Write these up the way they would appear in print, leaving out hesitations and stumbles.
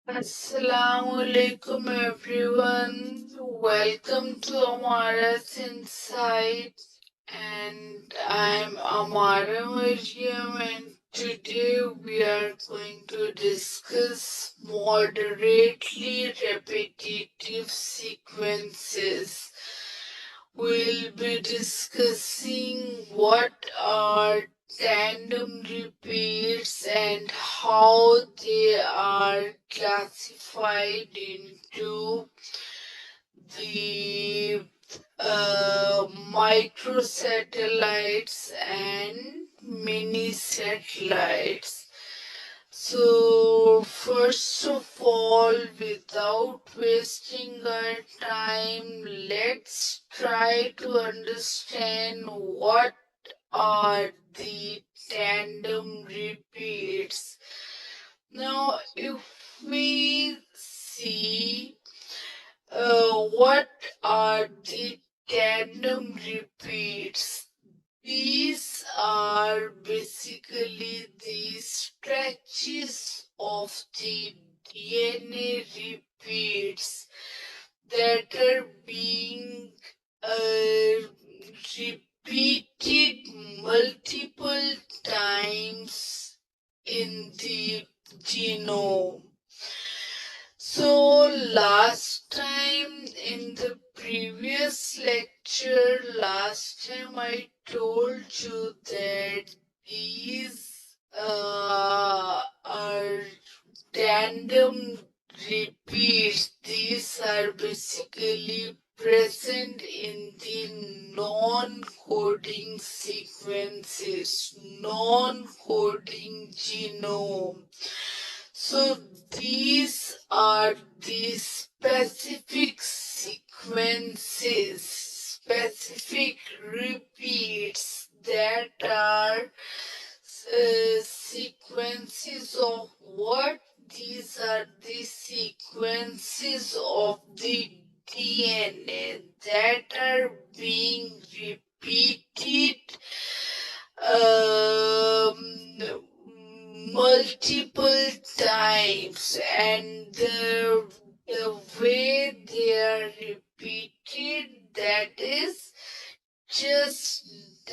Assalamualaikum everyone. Welcome to Amara's Insight, and I'm Amara Mariam, and today we are going to discuss moderately repetitive sequences. We'll be discussing what are tandem repeats and how they are classified into the microsatellites and mini satellites. So, first of all, without wasting our time, let's try to understand what are the tandem repeats. Now, if we see what are the tandem repeats, these are basically the stretches of the DNA repeats that are being repeated multiple times in the genome. So last time in the previous lecture, I told you that these are tandem repeats. These are basically present in the non-coding sequences, non-coding genome. So these are the specific sequences, specific repeats that are sequences of what? These are the sequences of the DNA that are being repeated multiple times, and the way they are repeated, that is just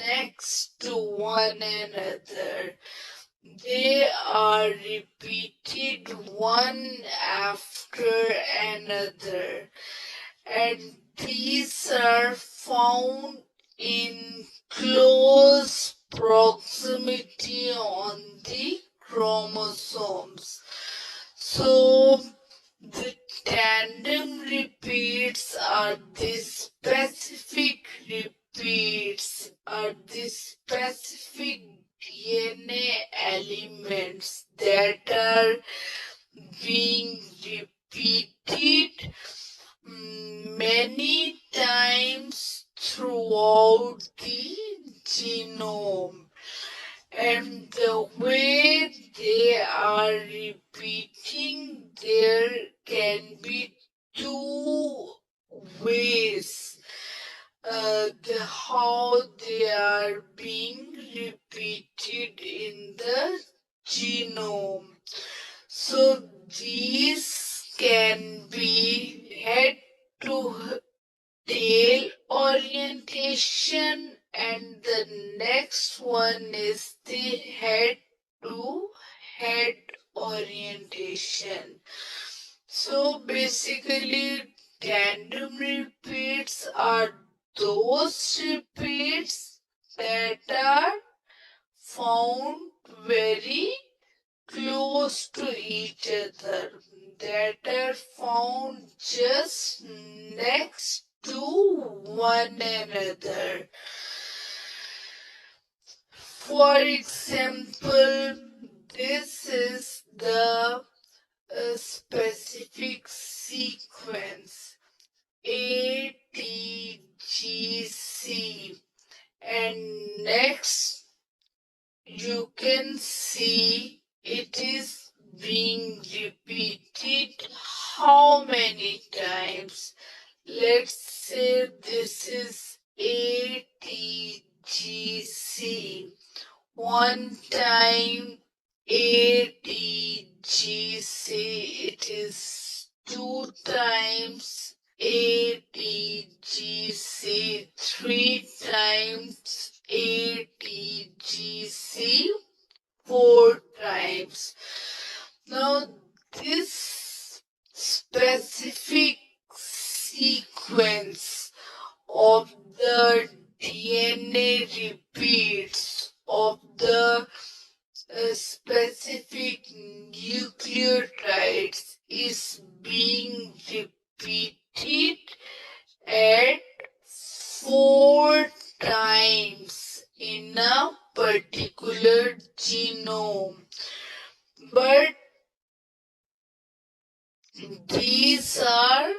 next to one another. They are repeated one after another, and these are found in close proximity on the chromosomes. So the tandem repeats are the specific repeats, are the specific DNA elements that are being repeated many times throughout the genome, and the way they are repeating, there can be two ways how they are being repeated in the genome. So these can be head to tail orientation, and the next one is the head to head orientation. So basically, tandem repeats are those repeats that are found very close to each other, that are found just next to one another. For example, this is the specific sequence ATGC, and next you can see it is being repeated how many times. Let's say this is ATGC. One time, ATGC. It is 2 times ATGC, 3 times ATGC, 4 times. Now this specific sequence of the DNA repeats of the specific nucleotides is being repeated at 4 times in a particular genome. But these are,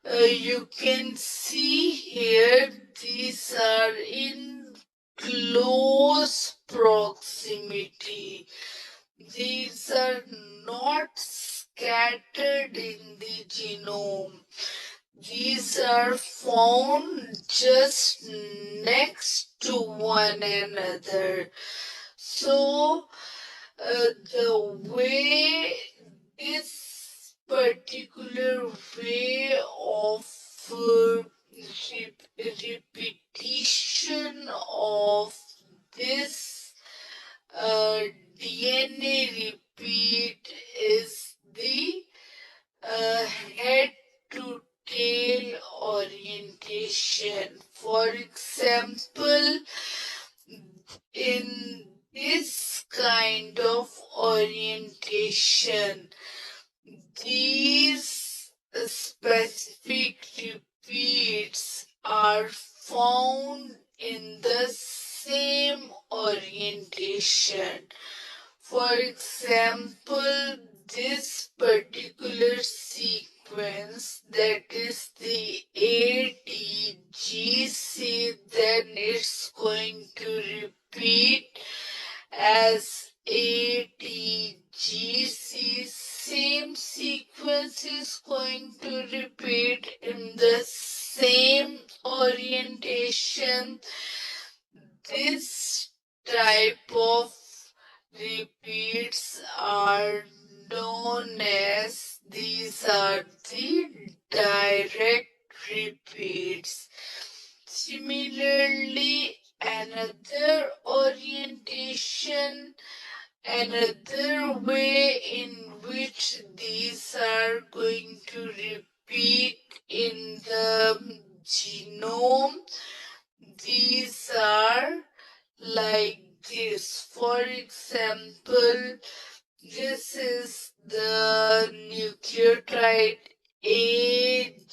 you can see here, these are in close proximity. These are not scattered in the genome. These are found just next to one another. So, the way this particular way of repetition of this DNA repeat is the head to tail orientation. For example, in this kind of orientation, these specific repeats are found in the same orientation. For example, this particular sequence, that is the ATGC, then it's going to repeat as ATGC. Same sequence is going to repeat in the same orientation. This type of repeats are known as, these are the direct repeats. Similarly, another orientation, another way in which these are going to repeat in the genome, these are like this. For example, this is the nucleotide AGCT.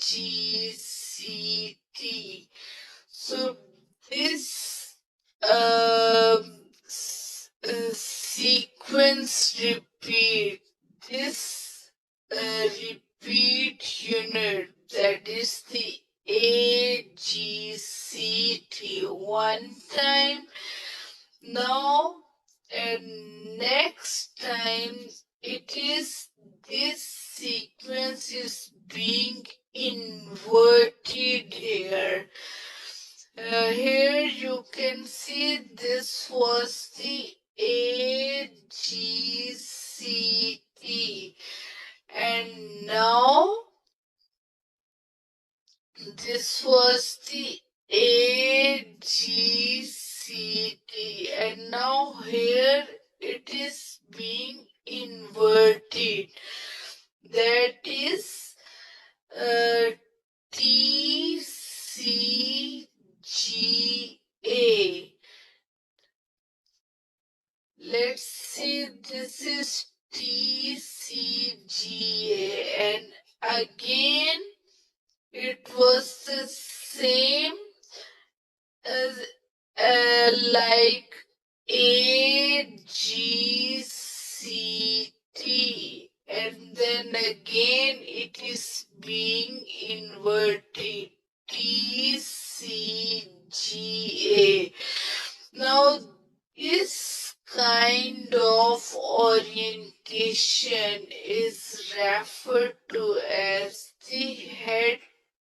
So this sequence repeat, this repeat unit, that is the AGCT, one time. Now, next time, it is, this sequence is being inverted here. Here you can see this was the AGCT, and now this was the AGCT, and now here it is being inverted. That is TCGA. Let's see, this is TCGA, and again it was the same as like AGCT, and then again it is being inverted, TCGA. Now this kind of orientation is referred to as the head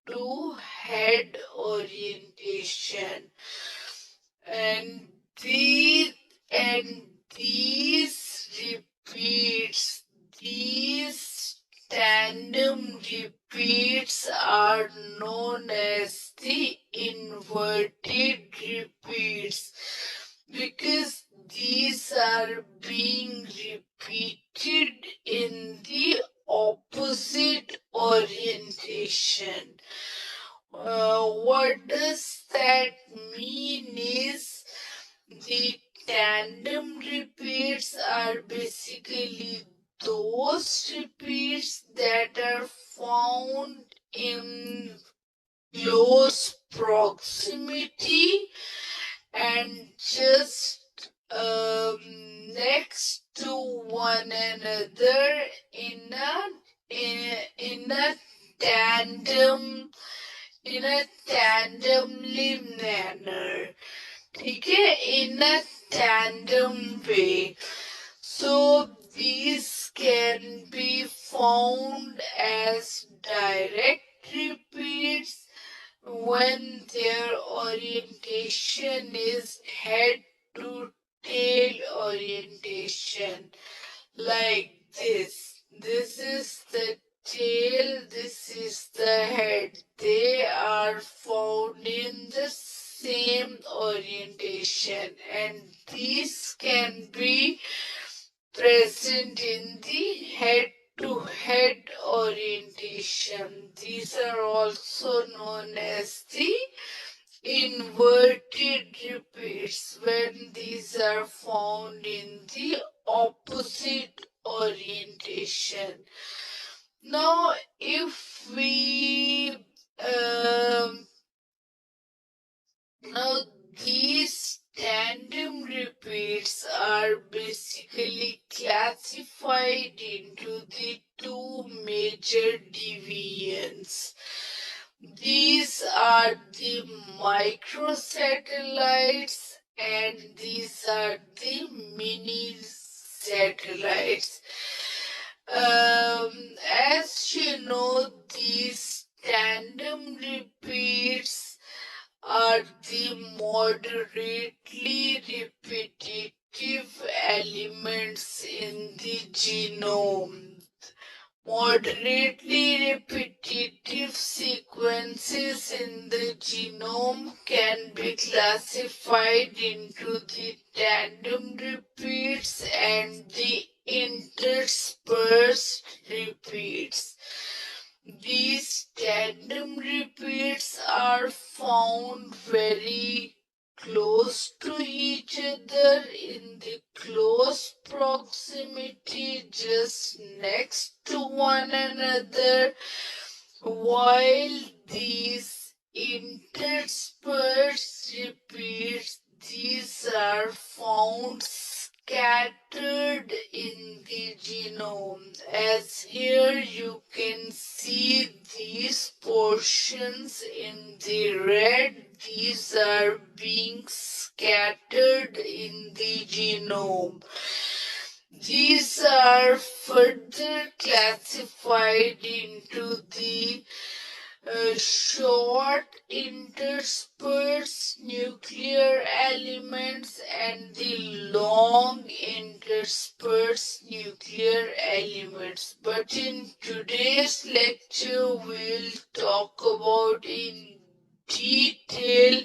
to head orientation, and these inverted repeats, because these are being repeated in the opposite orientation. What does that mean is the tandem repeats are basically those repeats that are found in close proximity and just next to one another in a tandem in a tandemly manner. ठीक है, in a tandem way. So these can be found as direct repeats when their orientation is head to tail orientation, like this. This is the tail, this is the head. They are found in the same orientation, and these can be present in the head to head orientation. These are also known as the inverted repeats when these are found in the opposite orientation. Now, if we now these tandem repeats are basically classified into the two major deviants. These are the microsatellites and these are the mini satellites. As you know, these tandem repeats are the moderately repetitive elements in the genome. Moderately repetitive sequences in the genome can be classified into the tandem repeats and the interspersed repeats. These tandem repeats are found very close to each other in the close proximity, just next to one another, while these interspersed repeats, these are found scattered in the genome. As here you can see these portions in the red, these are being scattered in the genome. These are further classified into the short interspersed nuclear elements and the long interspersed nuclear elements. But in today's lecture, we'll talk about in detail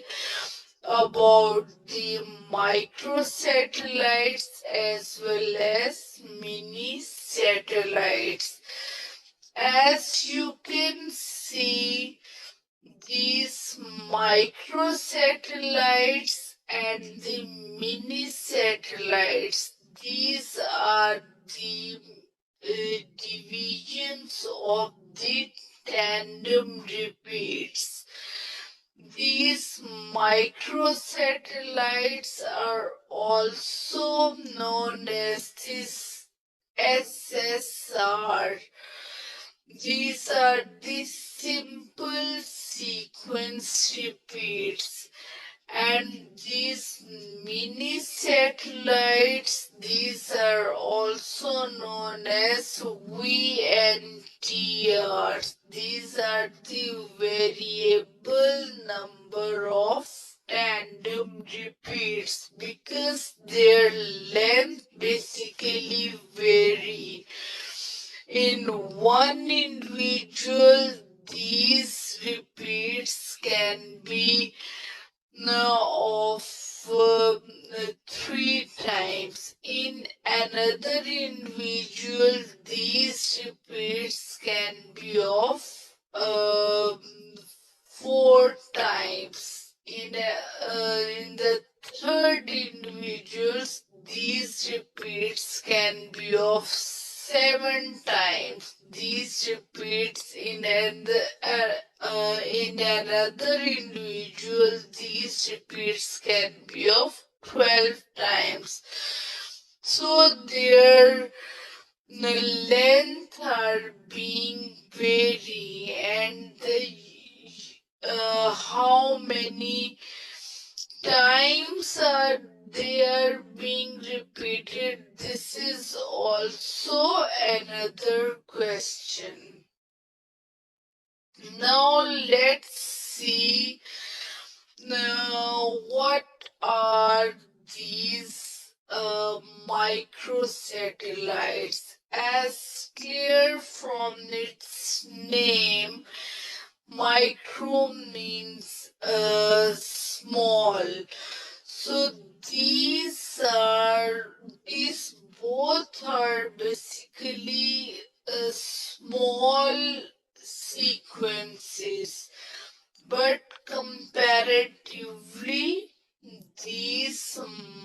about the microsatellites as well as mini satellites. As you can see, these microsatellites and the mini satellites, these are the divisions of the tandem repeats. These microsatellites are also known as this SSR. These are the simple sequence repeats, and these mini satellites, these are also known as VNTRs. These are the variable number of tandem repeats because their length basically vary. In one individual, these repeats can be of 3 times. In another individual, these repeats can be of 4 times. In the third individuals, these repeats can be of 7 times. These repeats in another individual, these repeats can be of 12 times. So their length are being vary, and how many times they are being repeated, this is also another question. Now let's see what are these microsatellites. As clear from its name, micro means small. So these both are basically small sequences, but comparatively, these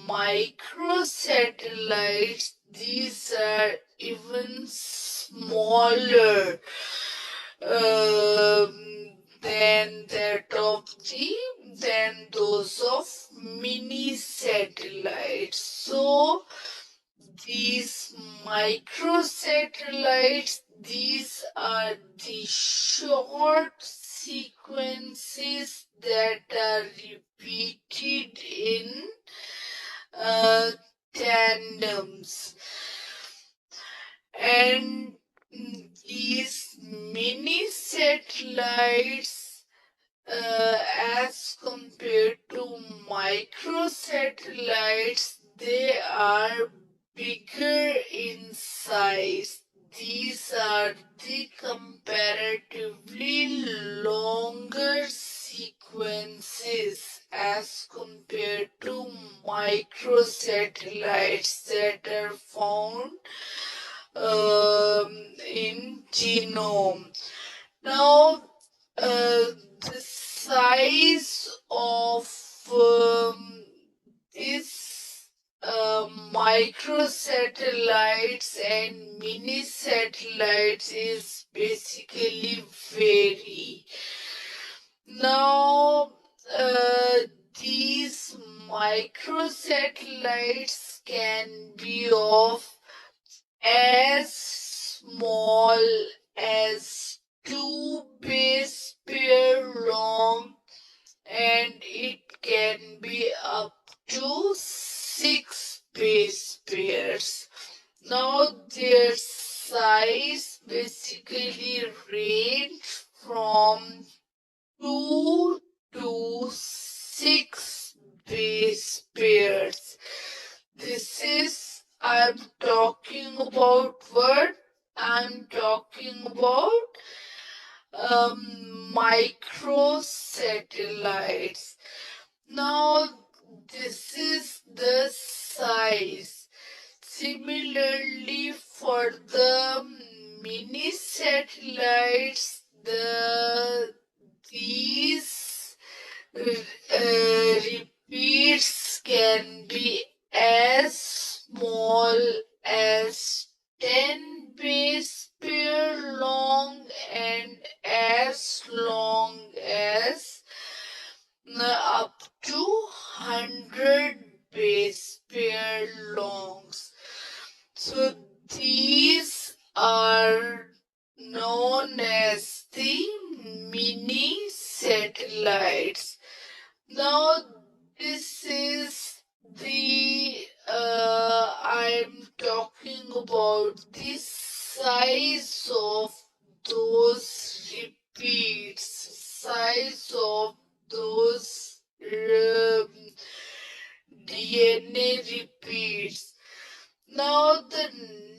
microsatellites, these are even smaller than than those of mini satellites. So these microsatellites, these are the short sequences that are repeated in tandems. And these mini satellites, as compared to microsatellites, they are bigger in size. These are the comparatively longer sequences as compared to microsatellites that are found in genome. Now, the size of these microsatellites and mini satellites is basically vary. Now, these microsatellites can be of as small as 2 base pair long, and it can be up to 6 base pairs. Now their size basically range from 2 to 6 base pairs. This is, I'm talking about what? I'm talking about microsatellites. Now, this is the size. Similarly, for the mini satellites, these repeats can be as small as 10 base pair long and as long as up to 100 base pair longs. So these are known as the mini satellites. Now this is I'm talking about the size of those repeats, size of those DNA repeats. Now the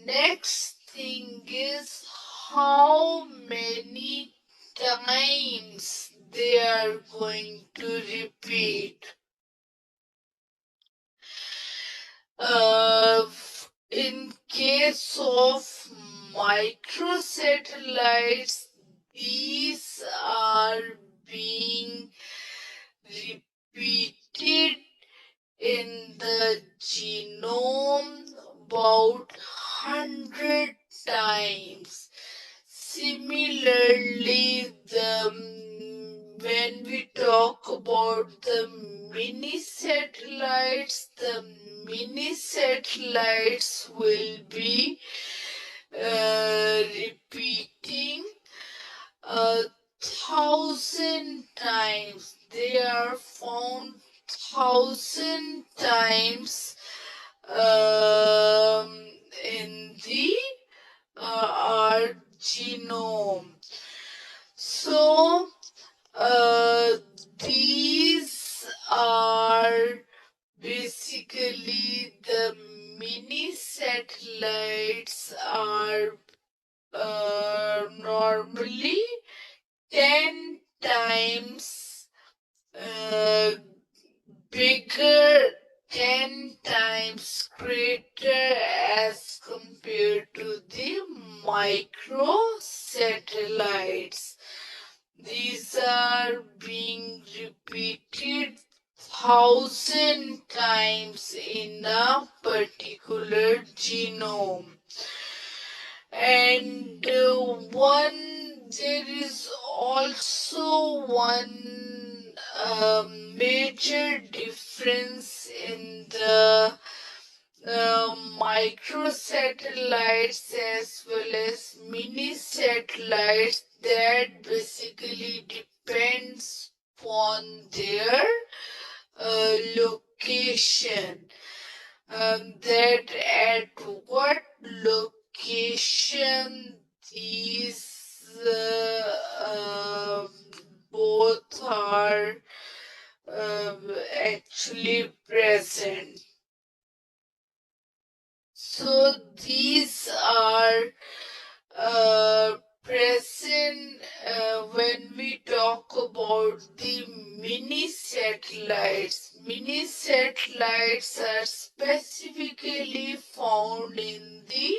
next thing is how many times they are going to repeat. satellites, these are being repeated in the genome about 100 times. Similarly, when we talk about the mini satellites will be repeating 1,000 times. They are found 1,000 times in the our genome. So these are basically the mini satellites are normally 10 times bigger, 10 times greater as compared to the micro satellites. These are being repeated 1,000 times in a particular genome. And there is also one major difference in the microsatellites as well as mini satellites that basically depends upon their location. That at what location these both are actually present. So these are present when we talk about the mini satellites. Mini satellites are specifically found in the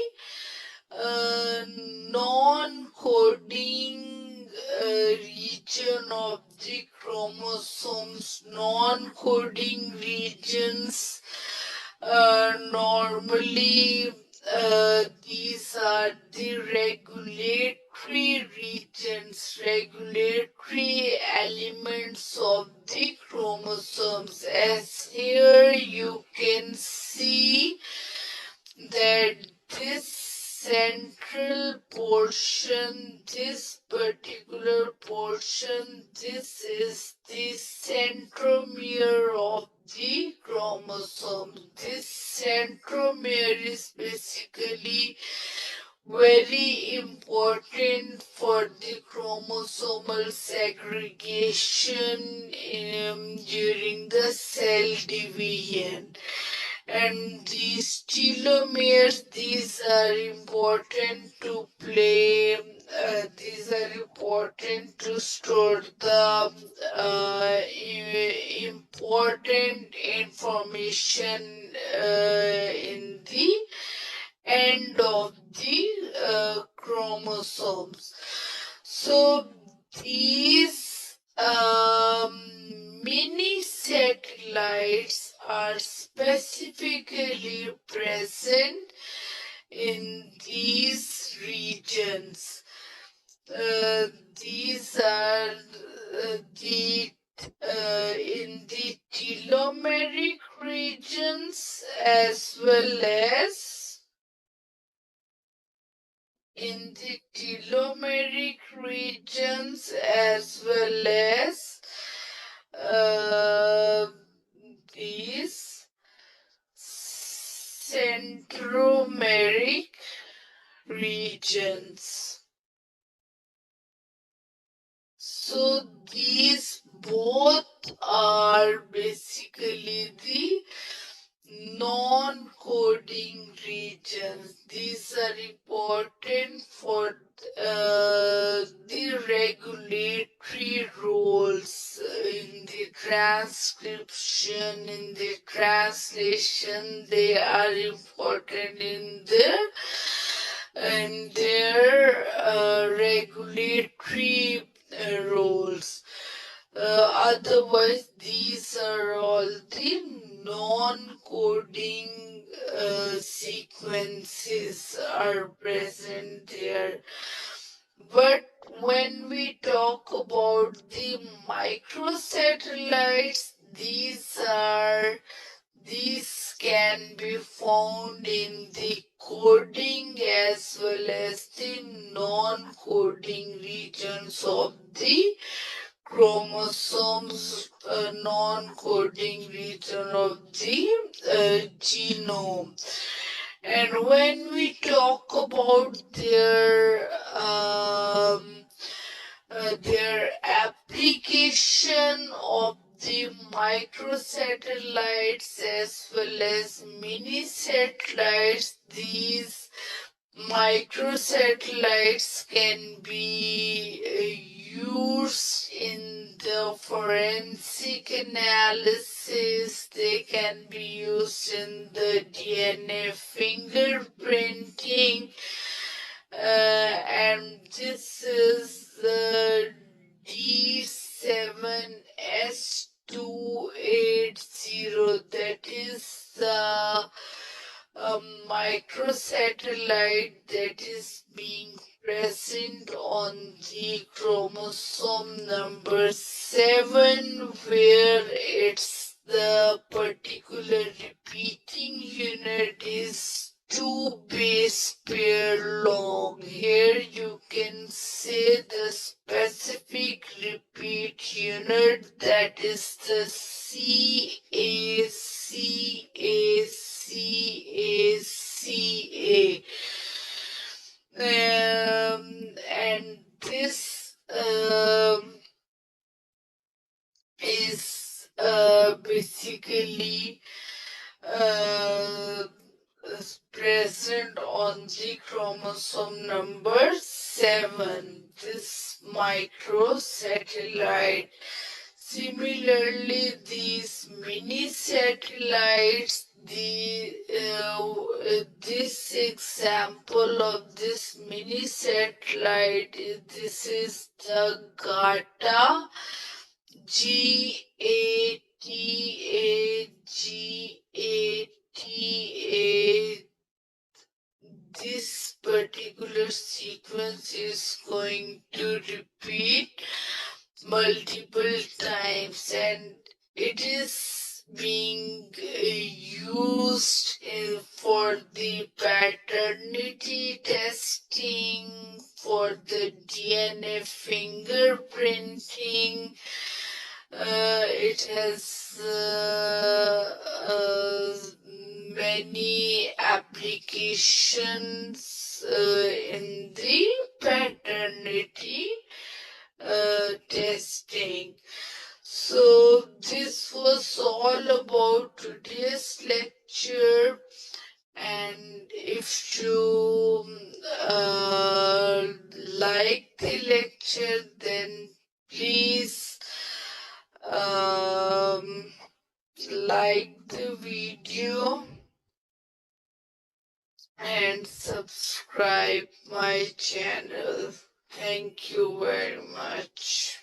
non-coding region of the chromosomes. Non-coding regions normally these are the regulatory regions, regulatory elements of the chromosomes. As here you can see that this central portion, this particular portion, this is the centromere of the chromosome. This centromere is basically very important for the chromosomal segregation during the cell division. And these telomeres, these are important to play, these are important to store the important information in the end of the chromosomes. So these mini satellites are specifically present in these regions. These are in the telomeric regions as well as in the telomeric regions as well as these centromeric regions. So these both are basically the non-coding regions. These are important for the regulatory roles in the transcription, in the translation. They are important in the and their regulatory roles. Otherwise, these are all the non-coding sequences are present there. But when we talk about the microsatellites, these can be found in the coding as well as the non-coding regions of the chromosomes, non-coding region of the genome. And when we talk about their application of the microsatellites as well as mini satellites, these microsatellites can be used in the forensic analysis. They can be used in the DNA fingerprinting, and this is the D7S280, that is the microsatellite that is being present on the chromosome number 7, where it's the particular repeating unit is 2 base pair long. Here you can say the specific repeat unit, that is the CACACACA. And this is basically is present on the chromosome number 7, this microsatellite. Similarly, these mini satellites, this example of this mini satellite, this is the GATA, GATA. This particular sequence is going to repeat multiple times, and it is being used for the paternity testing, for the DNA fingerprinting. It has many applications in the paternity testing. So this was all about today's lecture, and if you like the lecture, then please like the video and subscribe my channel. Thank you very much.